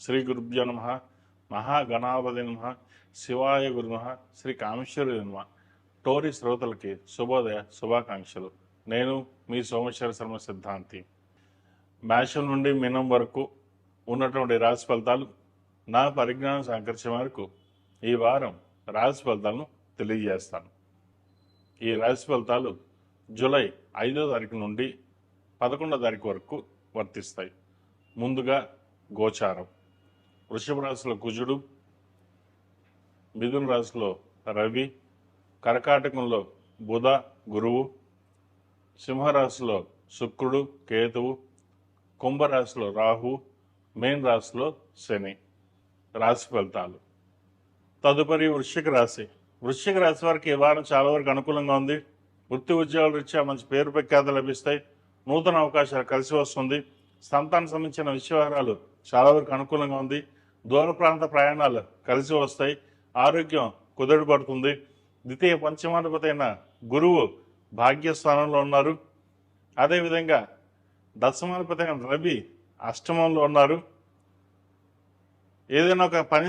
శ్రీ గురుభ్యో నమ. మహాగణాపతి నమ. శివాయ గురు నమ. శ్రీ కామేశ్వరి నమ. టోరీ శ్రోతలకి శుభోదయ శుభాకాంక్షలు. నేను మీ సోమేశ్వర శర్మ సిద్ధాంతి. మేషం నుండి మీనం వరకు ఉన్నటువంటి రాశి ఫలితాలు నా పరిజ్ఞానం సహకరించే వరకు ఈ వారం రాశి ఫలితాలను తెలియజేస్తాను. ఈ రాశి ఫలితాలు జూలై 5వ తారీఖు నుండి 11వ తారీఖు వరకు వర్తిస్తాయి. ముందుగా గోచారం. వృషభ రాశిలో కుజుడు, మిథున రాశిలో రవి, కర్కాటకంలో బుధ గురువు, సింహరాశిలో శుక్రుడు కేతువు, కుంభరాశిలో రాహు, మేన్ రాశిలో శని. రాశి ఫలితాలు. తదుపరి వృశ్చిక రాశి. వృశ్చిక రాశి వారికి ఈ వారం చాలా వరకు అనుకూలంగా ఉంది. వృత్తి ఉద్యోగాల రీత్యా మంచి పేరు ప్రఖ్యాతలు లభిస్తాయి. నూతన అవకాశాలు కలిసి వస్తుంది. సంతానం సంబంధించిన విషయాలు చాలా వరకు అనుకూలంగా ఉంది. దూర ప్రాంత ప్రయాణాలు కలిసి వస్తాయి. ఆరోగ్యం కుదుటపడుతుంది. ద్వితీయ పంచమాధిపతి అయిన గురువు భాగ్యస్థానంలో ఉన్నారు. అదేవిధంగా దశమాధిపతి అయిన రవి అష్టమంలో ఉన్నారు. ఏదైనా ఒక పని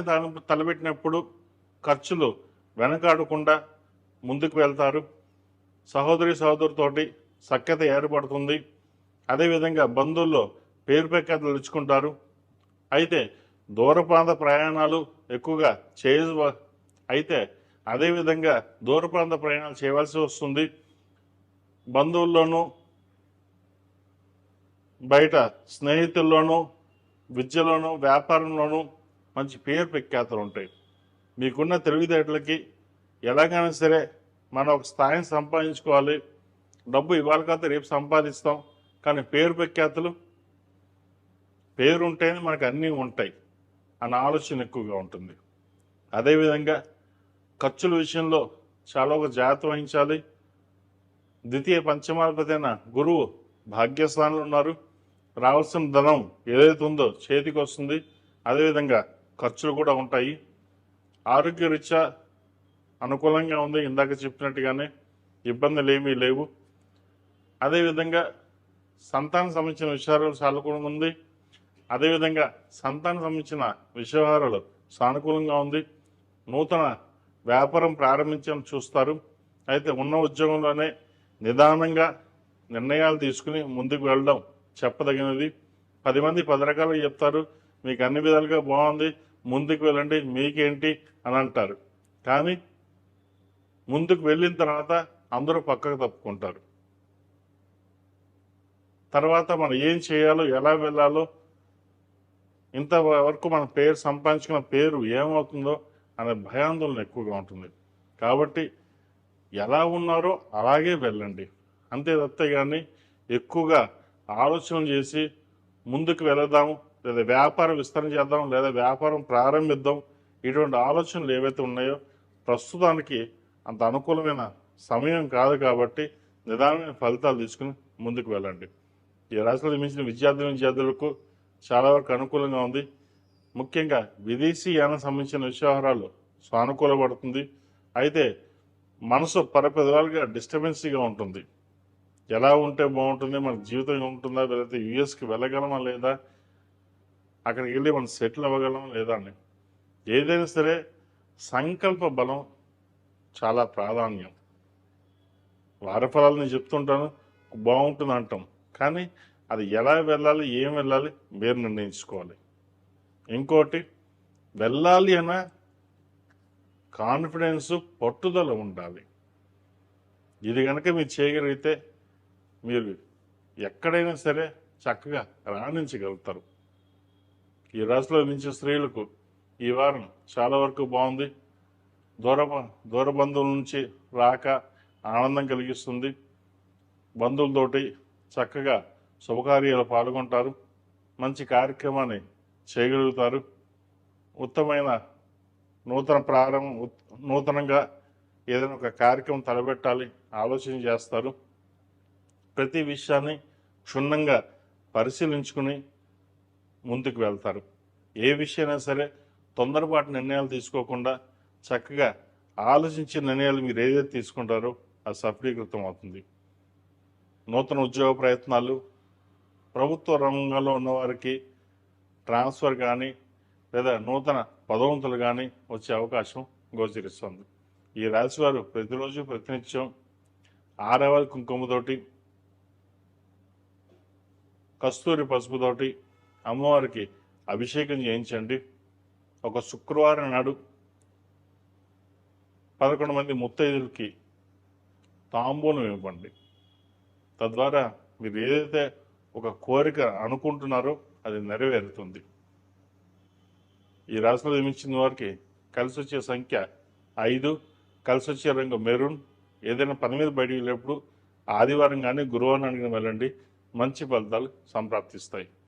తలపెట్టినప్పుడు ఖర్చులు వెనకాడకుండా ముందుకు వెళ్తారు. సహోదరుతోటి సఖ్యత ఏర్పడుతుంది. అదేవిధంగా బంధువుల్లో పేరు ప్రఖ్యాతులు తెచ్చుకుంటారు. అయితే దూర ప్రాంత ప్రయాణాలు ఎక్కువగా అదేవిధంగా దూర ప్రాంత ప్రయాణాలు చేయవలసి వస్తుంది. బంధువుల్లోనూ బయట స్నేహితుల్లోనూ విద్యలోనూ వ్యాపారంలోనూ మంచి పేరు ప్రఖ్యాతులు ఉంటాయి. మీకున్న తెలివితేటలకి ఎలాగైనా సరే మనం ఒక స్థాయిని సంపాదించుకోవాలి. డబ్బు ఇవాళ కాదు రేపు సంపాదిస్తాం, కానీ పేరు ప్రఖ్యాతులు పేరు ఉంటేనే మనకు అన్నీ ఉంటాయి అన్న ఆలోచన ఎక్కువగా ఉంటుంది. అదేవిధంగా ఖర్చుల విషయంలో చాలా ఒక జాగ్రత్త వహించాలి. ద్వితీయ పంచమాధిపతి అయిన గురువు భాగ్యస్థానంలో ఉన్నారు. రావాల్సిన ధనం ఏదైతే ఉందో చేతికి వస్తుంది. అదేవిధంగా ఖర్చులు కూడా ఉంటాయి. ఆరోగ్యరీత్యా అనుకూలంగా ఉంది. ఇందాక చెప్పినట్టుగానే ఇబ్బందులు ఏమీ లేవు. అదేవిధంగా సంతానం సంబంధించిన విషయాలు చాలా కూడా ఉంది. అదేవిధంగా సంతానం సంబంధించిన విషయాలు సానుకూలంగా ఉంది. నూతన వ్యాపారం ప్రారంభించాలని చూస్తారు. అయితే ఉన్న ఉద్యోగంలోనే నిదానంగా నిర్ణయాలు తీసుకుని ముందుకు వెళ్ళడం చెప్పదగినది. 10 మంది 10 రకాలుగా చెప్తారు. మీకు అన్ని విధాలుగా బాగుంది, ముందుకు వెళ్ళండి, మీకేంటి అని అంటారు. కానీ ముందుకు వెళ్ళిన తర్వాత అందరూ పక్కకు తప్పుకుంటారు. తర్వాత మనం ఏం చేయాలో ఎలా వెళ్ళాలో, ఇంతవరకు మన పేరు సంపాదించుకున్న పేరు ఏమవుతుందో అనే భయాందోళన ఎక్కువగా ఉంటుంది. కాబట్టి ఎలా ఉన్నారో అలాగే వెళ్ళండి. అంతే తప్పితే కానీ ఎక్కువగా ఆలోచన చేసి ముందుకు వెళదాం, లేదా వ్యాపారం విస్తరణ చేద్దాం, లేదా వ్యాపారం ప్రారంభిద్దాం, ఇటువంటి ఆలోచనలు ఏవైతే ఉన్నాయో ప్రస్తుతానికి అంత అనుకూలమైన సమయం కాదు. కాబట్టి నిదానమైన ఫలితాలు తీసుకుని ముందుకు వెళ్ళండి. ఈ రాశిలో మించిన విద్యార్థులకు చాలా వరకు అనుకూలంగా ఉంది. ముఖ్యంగా విదేశీ యానం సంబంధించిన విషయాలు సానుకూలపడుతుంది. అయితే మనసు పరపదాలుగా డిస్టర్బెన్సీగా ఉంటుంది. ఎలా ఉంటే బాగుంటుంది, మన జీవితం ఉంటుందా, లేకపోతే యుఎస్కి వెళ్ళగలమా లేదా, అక్కడికి వెళ్ళి మనం సెటిల్ అవ్వగలమా లేదా అని. ఏదైనా సరే సంకల్ప బలం చాలా ప్రాధాన్యం. వారఫలాలు నేను చెప్తుంటాను, బాగుంటుంది అంటాం, కానీ అది ఎలా వెళ్ళాలి, ఏం వెళ్ళాలి మీరు నిర్ణయించుకోవాలి. ఇంకోటి, వెళ్ళాలి అన్న కాన్ఫిడెన్స్ పట్టుదల ఉండాలి. ఇది కనుక మీరు చేయగలిగితే మీరు ఎక్కడైనా సరే చక్కగా రాణించగలుగుతారు. ఈ రాశిలో నుంచి స్త్రీలకు ఈ వారం చాలా వరకు బాగుంది. దూర బంధువుల నుంచి రాక ఆనందం కలిగిస్తుంది. బంధువులతోటి చక్కగా శుభకార్యాలు పాల్గొంటారు. మంచి కార్యక్రమాన్ని చేయగలుగుతారు. ఉత్తమమైన నూతనంగా ఏదైనా ఒక కార్యక్రమం తలపెట్టాలి ఆలోచన చేస్తారు. ప్రతి విషయాన్ని క్షుణ్ణంగా పరిశీలించుకుని ముందుకు వెళ్తారు. ఏ విషయమైనా సరే తొందరపాటు నిర్ణయాలు తీసుకోకుండా చక్కగా ఆలోచించే నిర్ణయాలు మీరు ఏదైతే తీసుకుంటారో అది సఫలీకృతం అవుతుంది. నూతన ఉద్యోగ ప్రయత్నాలు, ప్రభుత్వ రంగంలో ఉన్నవారికి ట్రాన్స్ఫర్ కానీ, లేదా నూతన పదవంతులు కానీ వచ్చే అవకాశం గోచరిస్తుంది. ఈ రాశివారు ప్రతిరోజు ప్రతినిత్యం ఆరవల కుంకుమతోటి, కస్తూరి పసుపుతోటి అమ్మవారికి అభిషేకం చేయించండి. ఒక శుక్రవారం నాడు 11 మంది ముత్తైదులకి తాంబూలం ఇవ్వండి. తద్వారా మీరు ఏదైతే ఒక కోరిక అనుకుంటున్నారో అది నెరవేరుతుంది. ఈ రాశిలో జన్మించిన వారికి కలిసి వచ్చే సంఖ్య 5, కలిసి వచ్చే రంగు మెరూన్. ఏదైనా పని మీద బయటికి వెళ్ళేప్పుడు ఆదివారం కానీ గురువారం కానీ వెళ్ళండి, మంచి ఫలితాలు సంప్రాప్తిస్తాయి.